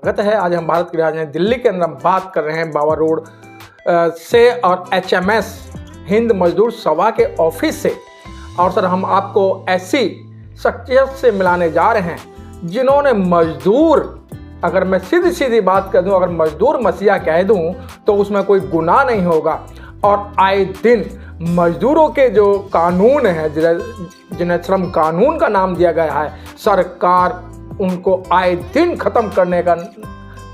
स्वागत है। आज हम भारत की राजधानी दिल्ली के अंदर बात कर रहे हैं बाबा रोड से और HMS हिंद मजदूर सभा के ऑफिस से। और सर, हम आपको ऐसी शख्सियत से मिलाने जा रहे हैं जिन्होंने मजदूर, अगर मैं सीधी सीधी बात कर दूं, अगर मजदूर मसीहा कह दूं तो उसमें कोई गुनाह नहीं होगा। और आए दिन मजदूरों के जो कानून हैं, जिन्हें श्रम कानून का नाम दिया गया है, सरकार उनको आए दिन खत्म करने का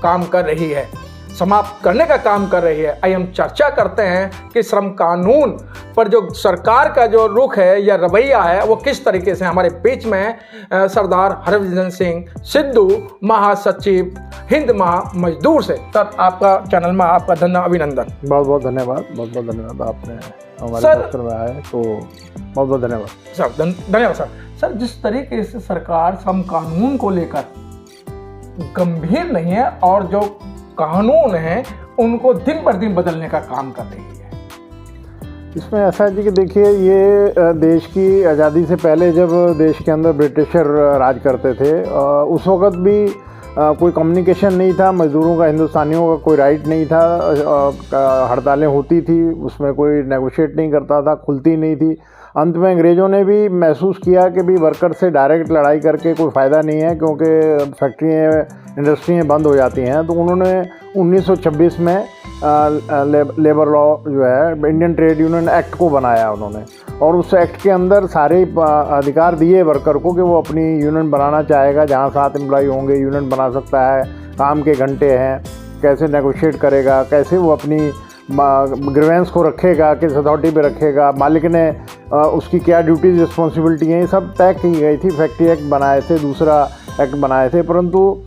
काम कर रही है, समाप्त करने का काम कर रही है। आइए हम चर्चा करते हैं कि श्रम कानून पर जो सरकार का जो रुख है या रवैया है वो किस तरीके से। हमारे बीच में सरदार हरभजन सिंह सिद्धू, महासचिव हिंद मजदूर से। सर, आपका चैनल में आपका अभिनंदन। बहुत बहुत धन्यवाद। आपने हमारे दफ्तर में आए तो बहुत बहुत धन्यवाद सर। धन्यवाद सर। सर, जिस तरीके से सरकार श्रम कानून को लेकर गंभीर नहीं है और जो कानून है उनको दिन पर दिन बदलने का काम कर रही है, इसमें ऐसा है जी कि देखिए, ये देश की आज़ादी से पहले जब देश के अंदर ब्रिटिशर राज करते थे, उस वक़्त भी कोई कम्युनिकेशन नहीं था, मज़दूरों का, हिंदुस्तानियों का कोई राइट नहीं था। हड़तालें होती थी, उसमें कोई नेगोशिएट नहीं करता था, खुलती नहीं थी। अंत में अंग्रेज़ों ने भी महसूस किया कि भी वर्कर से डायरेक्ट लड़ाई करके कोई फ़ायदा नहीं है, क्योंकि फैक्ट्रियाँ, इंडस्ट्रियाँ बंद हो जाती हैं। तो उन्होंने 1926 में लेबर लॉ जो है, इंडियन ट्रेड यूनियन एक्ट को बनाया उन्होंने, और उस एक्ट के अंदर सारे अधिकार दिए वर्कर को कि वो अपनी यूनियन बनाना चाहेगा, जहाँ 7 एम्प्लॉई होंगे यूनियन बना सकता है, काम के घंटे हैं, कैसे नेगोशिएट करेगा, कैसे वो अपनी ग्रीवेंस को रखेगा, किस अथॉरिटी पे रखेगा, मालिक ने उसकी क्या ड्यूटीज रिस्पॉन्सिबिलिटी हैं, ये सब तय की गई थी। फैक्ट्री एक्ट बनाए थे, दूसरा एक्ट बनाए थे, परंतु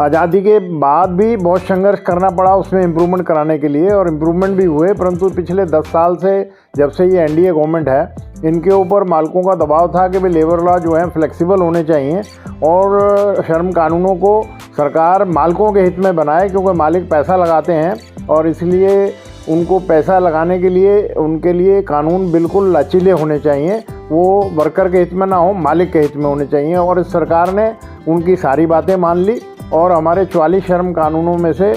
आज़ादी के बाद भी बहुत संघर्ष करना पड़ा उसमें इम्प्रूवमेंट कराने के लिए, और इम्प्रूवमेंट भी हुए। परंतु पिछले 10 साल से, जब से ये NDA गवर्नमेंट है, इनके ऊपर मालिकों का दबाव था कि भाई लेबर लॉ जो है फ्लेक्सिबल होने चाहिए और श्रम कानूनों को सरकार मालिकों के हित में बनाए, क्योंकि मालिक पैसा लगाते हैं और इसलिए उनको पैसा लगाने के लिए उनके लिए कानून बिल्कुल लचीले होने चाहिए, वो वर्कर के हित में ना हो, मालिक के हित में होने चाहिए। और इस सरकार ने उनकी सारी बातें मान ली और हमारे 44 श्रम कानूनों में से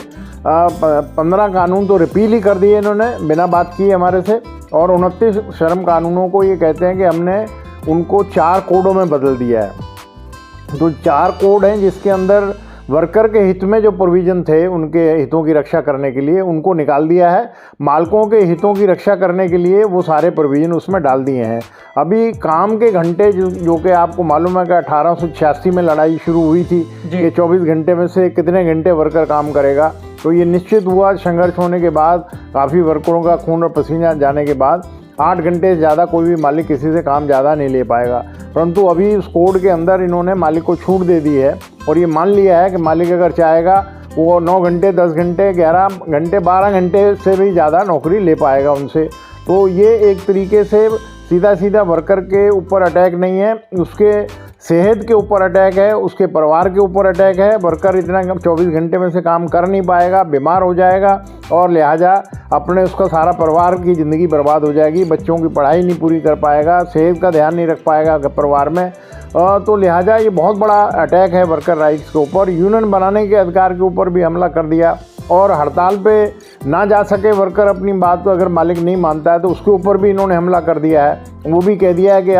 15 कानून तो रिपील ही कर दिए इन्होंने बिना बात किए हमारे से, और 29 श्रम कानूनों को ये कहते हैं कि हमने उनको 4 कोडों में बदल दिया है। तो 4 कोड हैं जिसके अंदर वर्कर के हित में जो प्रोविज़न थे उनके हितों की रक्षा करने के लिए उनको निकाल दिया है, मालिकों के हितों की रक्षा करने के लिए वो सारे प्रोविज़न उसमें डाल दिए हैं। अभी काम के घंटे जो कि आपको मालूम है कि 1886 में लड़ाई शुरू हुई थी कि 24 घंटे में से कितने घंटे वर्कर काम करेगा, तो ये निश्चित हुआ संघर्ष होने के बाद, काफ़ी वर्करों का खून और पसीना जाने के बाद 8 घंटे से ज़्यादा कोई भी मालिक किसी से काम ज़्यादा नहीं ले पाएगा। परंतु अभी उस कोड के अंदर इन्होंने मालिक को छूट दे दी है और ये मान लिया है कि मालिक अगर चाहेगा वो 9 घंटे, 10 घंटे, 11 घंटे, 12 घंटे से भी ज़्यादा नौकरी ले पाएगा उनसे। तो ये एक तरीके से सीधा वर्कर के ऊपर अटैक नहीं है, उसके सेहत के ऊपर अटैक है, उसके परिवार के ऊपर अटैक है। वर्कर इतना 24 घंटे में से काम कर नहीं पाएगा, बीमार हो जाएगा और लिहाजा अपने उसका सारा परिवार की ज़िंदगी बर्बाद हो जाएगी, बच्चों की पढ़ाई नहीं पूरी कर पाएगा, सेहत का ध्यान नहीं रख पाएगा परिवार में। तो लिहाजा ये बहुत बड़ा अटैक है वर्कर राइट्स के ऊपर। यूनियन बनाने के अधिकार के ऊपर भी हमला कर दिया, और हड़ताल पे ना जा सके वर्कर अपनी बात को अगर मालिक नहीं मानता है तो उसके ऊपर भी इन्होंने हमला कर दिया है। वो भी कह दिया है कि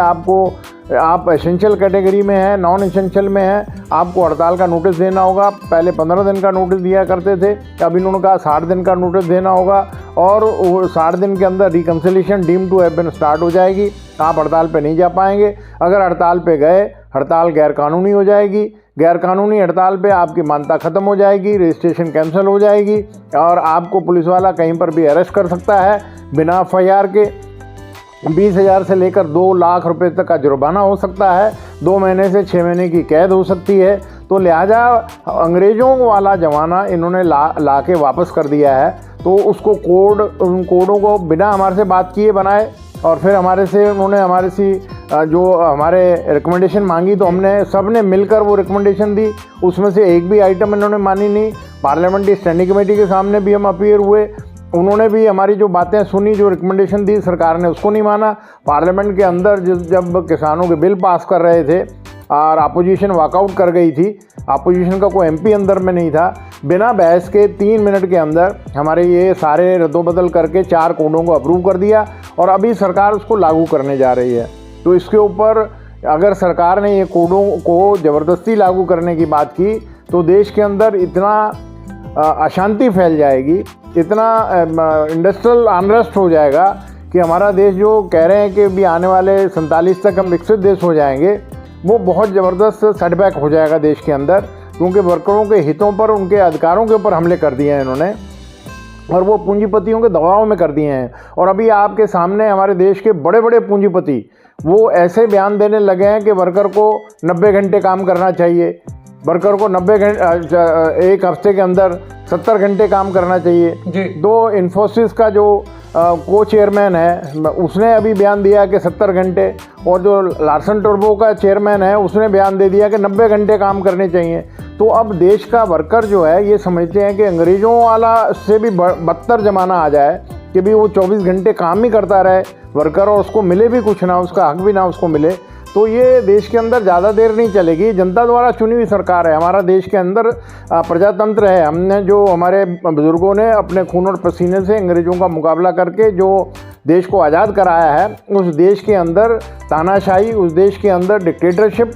आप एसेंशियल कैटेगरी में हैं, नॉन एसेंशियल में हैं, आपको हड़ताल का नोटिस देना होगा। पहले 15 दिन का नोटिस दिया करते थे, अब इन्होंने कहा 60 दिन का नोटिस देना होगा, और वो 60 दिन के अंदर reconciliation deem to have been start हो जाएगी, आप हड़ताल पे नहीं जा पाएंगे। अगर हड़ताल पे गए, हड़ताल गैरकानूनी हो जाएगी, गैरकानूनी हड़ताल पे आपकी मान्यता ख़त्म हो जाएगी, रजिस्ट्रेशन कैंसिल हो जाएगी, और आपको पुलिस वाला कहीं पर भी अरेस्ट कर सकता है बिना FIR के। 20,000 से लेकर 2 लाख रुपए तक का जुर्माना हो सकता है, 2 महीने से 6 महीने की कैद हो सकती है। तो लिहाजा अंग्रेज़ों वाला ज़माना इन्होंने ला के वापस कर दिया है। तो उसको उन कोडों को बिना हमारे से बात किए बनाए, और फिर उन्होंने हमारे से जो हमारे रिकमेंडेशन मांगी, तो हमने सब ने मिलकर वो रिकमेंडेशन दी। उसमें से एक भी आइटम इन्होंने मानी नहीं। पार्लियामेंट्री स्टैंडिंग कमेटी के सामने भी हम अपीयर हुए, उन्होंने भी हमारी जो बातें सुनी, जो रिकमेंडेशन दी, सरकार ने उसको नहीं माना। पार्लियामेंट के अंदर जब किसानों के बिल पास कर रहे थे और अपोजिशन वॉकआउट कर गई थी, अपोजिशन का कोई MP अंदर में नहीं था, बिना बहस के 3 मिनट के अंदर हमारे ये सारे रद्दोबदल करके 4 कोडों को अप्रूव कर दिया और अभी सरकार उसको लागू करने जा रही है। तो इसके ऊपर अगर सरकार ने ये कोडों को ज़बरदस्ती लागू करने की बात की तो देश के अंदर इतना अशांति फैल जाएगी, इतना इंडस्ट्रियल अनरेस्ट हो जाएगा कि हमारा देश जो कह रहे हैं कि भी आने वाले 47 तक हम विकसित देश हो जाएंगे, वो बहुत ज़बरदस्त सेटबैक हो जाएगा देश के अंदर, क्योंकि वर्करों के हितों पर, उनके अधिकारों के ऊपर हमले कर दिए हैं इन्होंने और वो पूंजीपतियों के दबाव में कर दिए हैं। और अभी आपके सामने हमारे देश के बड़े बड़े पूंजीपति वो ऐसे बयान देने लगे हैं कि वर्कर को 90 घंटे काम करना चाहिए, वर्कर को 90 घंटे एक हफ्ते के अंदर 70 घंटे काम करना चाहिए जी। दो इन्फोसिस का जो को चेयरमैन है उसने अभी बयान दिया कि 70 घंटे, और जो लार्सन टोब्रो का चेयरमैन है उसने बयान दे दिया कि 90 घंटे काम करने चाहिए। तो अब देश का वर्कर जो है ये समझते हैं कि अंग्रेज़ों वाला से भी बदतर ज़माना आ जाए कि भी वो 24 घंटे काम ही करता रहे वर्कर और उसको मिले भी कुछ ना, उसका हक भी ना उसको मिले। तो ये देश के अंदर ज़्यादा देर नहीं चलेगी। जनता द्वारा चुनी हुई सरकार है, हमारा देश के अंदर प्रजातंत्र है। हमने जो हमारे बुज़ुर्गों ने अपने खून और पसीने से अंग्रेज़ों का मुकाबला करके जो देश को आज़ाद कराया है, उस देश के अंदर तानाशाही, उस देश के अंदर डिक्टेटरशिप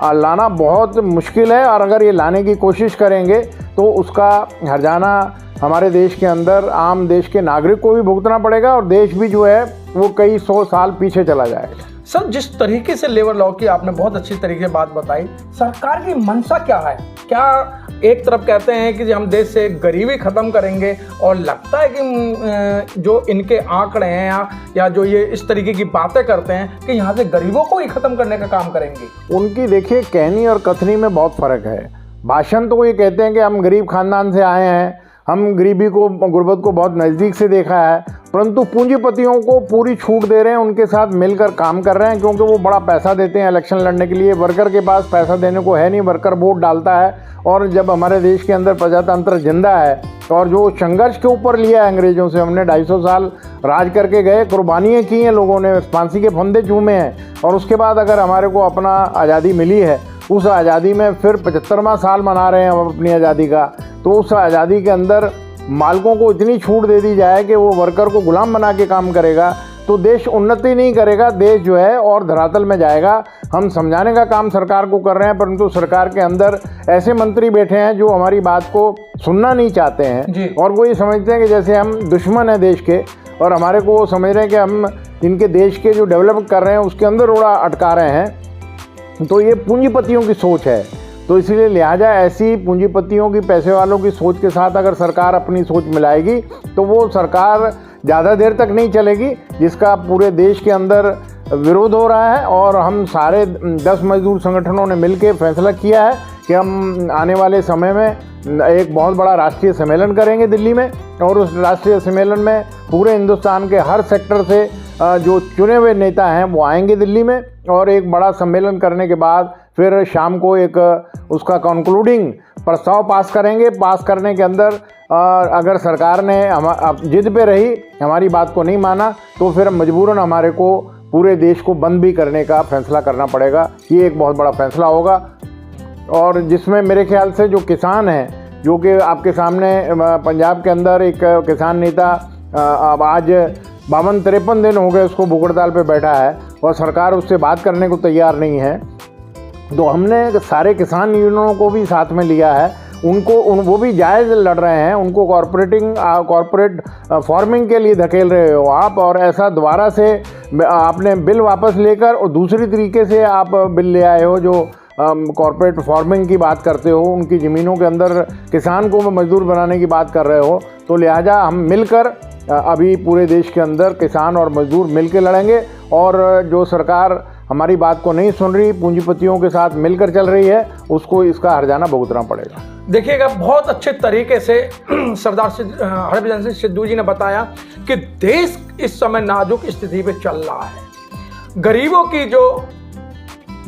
लाना बहुत मुश्किल है। और अगर ये लाने की कोशिश करेंगे तो उसका हर्जाना हमारे देश के अंदर आम देश के नागरिक को भी भुगतना पड़ेगा और देश भी जो है वो कई 100 साल पीछे चला जाएगा। सर, जिस तरीके से लेबर लॉ की आपने बहुत अच्छी तरीके से बात बताई, सरकार की मंशा क्या है? क्या एक तरफ कहते हैं कि हम देश से गरीबी खत्म करेंगे और लगता है कि जो इनके आंकड़े हैं या जो ये इस तरीके की बातें करते हैं कि यहाँ से गरीबों को ही खत्म करने का काम करेंगे। उनकी देखिए कहनी और कथनी में बहुत फ़र्क है। भाषण तो ये कहते हैं कि हम गरीब खानदान से आए हैं, हम गरीबी को, गुर्बत को बहुत नज़दीक से देखा है, परंतु पूंजीपतियों को पूरी छूट दे रहे हैं, उनके साथ मिलकर काम कर रहे हैं क्योंकि वो बड़ा पैसा देते हैं इलेक्शन लड़ने के लिए। वर्कर के पास पैसा देने को है नहीं, वर्कर वोट डालता है। और जब हमारे देश के अंदर प्रजातंत्र जिंदा है और जो संघर्ष के ऊपर लिया है अंग्रेज़ों से, हमने 250 साल राज करके गए, कुर्बानियाँ की हैं लोगों ने, फांसी के फंदे चूमे हैं, और उसके बाद अगर हमारे को अपना आज़ादी मिली है, उस आज़ादी में फिर 75वां साल मना रहे हैं हम अपनी आज़ादी का, तो उस आज़ादी के अंदर मालिकों को इतनी छूट दे दी जाए कि वो वर्कर को गुलाम बना के काम करेगा तो देश उन्नति नहीं करेगा, देश जो है और धरातल में जाएगा। हम समझाने का काम सरकार को कर रहे हैं, परंतु सरकार के अंदर ऐसे मंत्री बैठे हैं जो हमारी बात को सुनना नहीं चाहते हैं और वो ये समझते हैं कि जैसे हम दुश्मन हैं देश के, और हमारे को वो समझ रहे हैं कि हम इनके देश के जो डेवलप कर रहे हैं उसके अंदर रोड़ा अटका रहे हैं। तो ये पूंजीपतियों की सोच है। तो इसलिए लिहाजा ऐसी पूंजीपतियों की, पैसे वालों की सोच के साथ अगर सरकार अपनी सोच मिलाएगी तो वो सरकार ज़्यादा देर तक नहीं चलेगी, जिसका पूरे देश के अंदर विरोध हो रहा है। और हम सारे 10 मजदूर संगठनों ने मिलकर फैसला किया है कि हम आने वाले समय में एक बहुत बड़ा राष्ट्रीय सम्मेलन करेंगे दिल्ली में, और उस राष्ट्रीय सम्मेलन में पूरे हिंदुस्तान के हर सेक्टर से जो चुने हुए नेता हैं वो आएंगे दिल्ली में, और एक बड़ा सम्मेलन करने के बाद फिर शाम को एक उसका कंक्लूडिंग प्रस्ताव पास करेंगे। पास करने के अंदर अगर सरकार ने जिद पे रही, हमारी बात को नहीं माना, तो फिर मजबूरन हमारे को पूरे देश को बंद भी करने का फैसला करना पड़ेगा। ये एक बहुत बड़ा फैसला होगा, और जिसमें मेरे ख्याल से जो किसान हैं, जो कि आपके सामने पंजाब के अंदर एक किसान नेता अब आज 52-53 दिन हो गए उसको भूख हड़ताल पे बैठा है और सरकार उससे बात करने को तैयार नहीं है। तो हमने सारे किसान यूनियनों को भी साथ में लिया है, वो भी जायज़ लड़ रहे हैं, उनको कॉरपोरेट फार्मिंग के लिए धकेल रहे हो आप, और ऐसा दोबारा से आपने बिल वापस लेकर और दूसरी तरीके से आप बिल ले आए हो जो कॉरपोरेट फार्मिंग की बात करते हो, उनकी ज़मीनों के अंदर किसान को मजदूर बनाने की बात कर रहे हो। तो लिहाजा हम मिलकर अभी पूरे देश के अंदर किसान और मजदूर मिलकर लड़ेंगे, और जो सरकार हमारी बात को नहीं सुन रही, पूंजीपतियों के साथ मिलकर चल रही है, उसको इसका हर्जाना भुगतना पड़ेगा। देखिएगा, बहुत अच्छे तरीके से सरदार हरभजन सिंह सिद्धू जी ने बताया कि देश इस समय नाजुक स्थिति पे चल रहा है, गरीबों की जो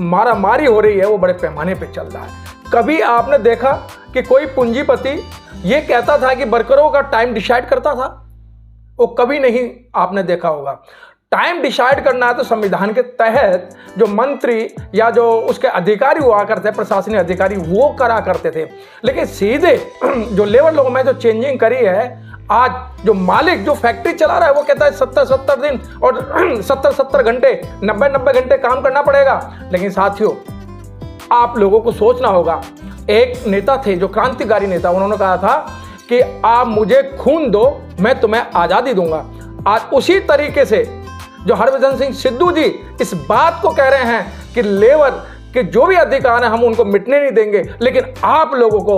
मारामारी हो रही है वो बड़े पैमाने पे चल रहा है। कभी आपने देखा कि कोई पूंजीपति ये कहता था कि वर्करों का टाइम डिसाइड करता था? वो कभी नहीं आपने देखा होगा। टाइम डिसाइड करना है तो संविधान के तहत जो मंत्री या जो उसके अधिकारी हुआ करते, प्रशासनिक अधिकारी, वो करा करते थे। लेकिन सीधे जो लेबर लोगों में जो चेंजिंग करी है, आज जो मालिक जो फैक्ट्री चला रहा है वो कहता है 70 दिन और 70 घंटे, 90 घंटे काम करना पड़ेगा। लेकिन साथियों, आप लोगों को सोचना होगा, एक नेता थे जो क्रांतिकारी नेता, उन्होंने कहा था कि आप मुझे खून दो, मैं तुम्हें आज़ादी दूंगा। आज उसी तरीके से जो हरभजन सिंह सिद्धू जी इस बात को कह रहे हैं कि लेबर के जो भी अधिकार हैं हम उनको मिटने नहीं देंगे, लेकिन आप लोगों को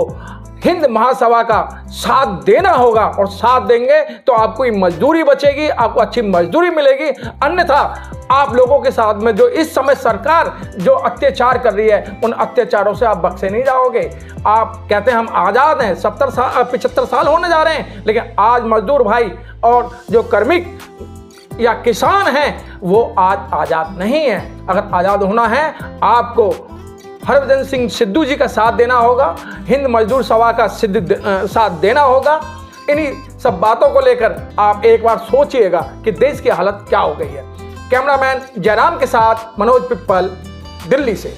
हिंद महासभा का साथ देना होगा, और साथ देंगे तो आपको मजदूरी बचेगी, आपको अच्छी मजदूरी मिलेगी। अन्यथा आप लोगों के साथ में जो इस समय सरकार जो अत्याचार कर रही है, उन अत्याचारों से आप बख्शे नहीं जाओगे। आप कहते हैं हम आज़ाद हैं, 75 साल होने जा रहे हैं, लेकिन आज मजदूर भाई और जो कार्मिक या किसान हैं वो आज आज़ाद नहीं है। अगर आज़ाद होना है, आपको हरभजन सिंह सिद्धू जी का साथ देना होगा, हिंद मजदूर सभा का साथ देना होगा। इन्हीं सब बातों को लेकर आप एक बार सोचिएगा कि देश की हालत क्या हो गई है। कैमरामैन जयराम के साथ मनोज पिप्पल, दिल्ली से।